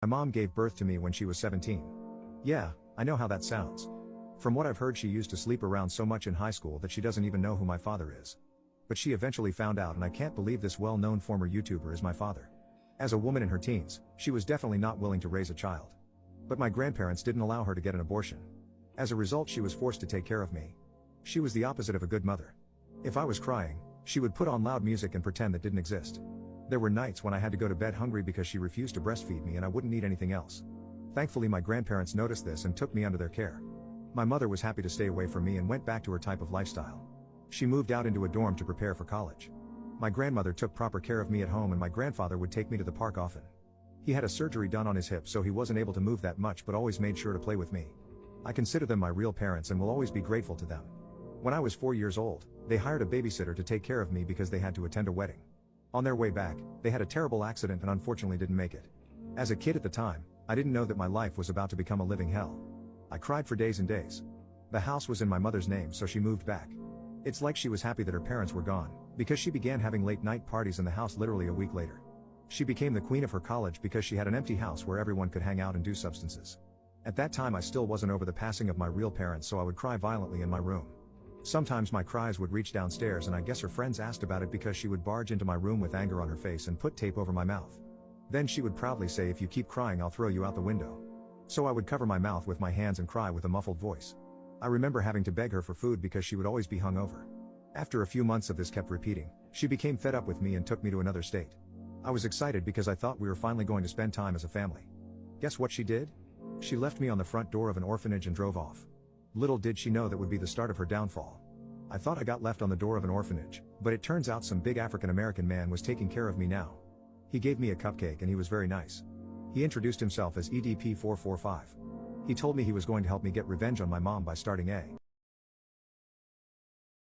My mom gave birth to me when she was 17. Yeah, I know how that sounds. From what I've heard, she used to sleep around so much in high school that she doesn't even know who my father is. But she eventually found out, and I can't believe this well-known former YouTuber is my father. As a woman in her teens, she was definitely not willing to raise a child. But my grandparents didn't allow her to get an abortion. As a result, she was forced to take care of me. She was the opposite of a good mother. If I was crying, she would put on loud music and pretend that didn't exist. There were nights when I had to go to bed hungry because she refused to breastfeed me and I wouldn't eat anything else. Thankfully, my grandparents noticed this and took me under their care. My mother was happy to stay away from me and went back to her type of lifestyle. She moved out into a dorm to prepare for college. My grandmother took proper care of me at home, and my grandfather would take me to the park often. He had a surgery done on his hip, so he wasn't able to move that much, but always made sure to play with me. I consider them my real parents and will always be grateful to them. When I was 4 years old, they hired a babysitter to take care of me because they had to attend a wedding. On their way back, they had a terrible accident and unfortunately didn't make it. As a kid at the time, I didn't know that my life was about to become a living hell. I cried for days and days. The house was in my mother's name, so she moved back. It's like she was happy that her parents were gone, because she began having late night parties in the house literally a week later. She became the queen of her college because she had an empty house where everyone could hang out and do substances. At that time, I still wasn't over the passing of my real parents, so I would cry violently in my room. Sometimes my cries would reach downstairs, and I guess her friends asked about it because she would barge into my room with anger on her face and put tape over my mouth. Then she would proudly say, "If you keep crying, I'll throw you out the window." So I would cover my mouth with my hands and cry with a muffled voice. I remember having to beg her for food because she would always be hungover. After a few months of this kept repeating, she became fed up with me and took me to another state. I was excited because I thought we were finally going to spend time as a family. Guess what she did? She left me on the front door of an orphanage and drove off. Little did she know that would be the start of her downfall. I thought I got left on the door of an orphanage, but it turns out some big African American man was taking care of me now. He gave me a cupcake and he was very nice. He introduced himself as EDP 445. He told me he was going to help me get revenge on my mom by starting a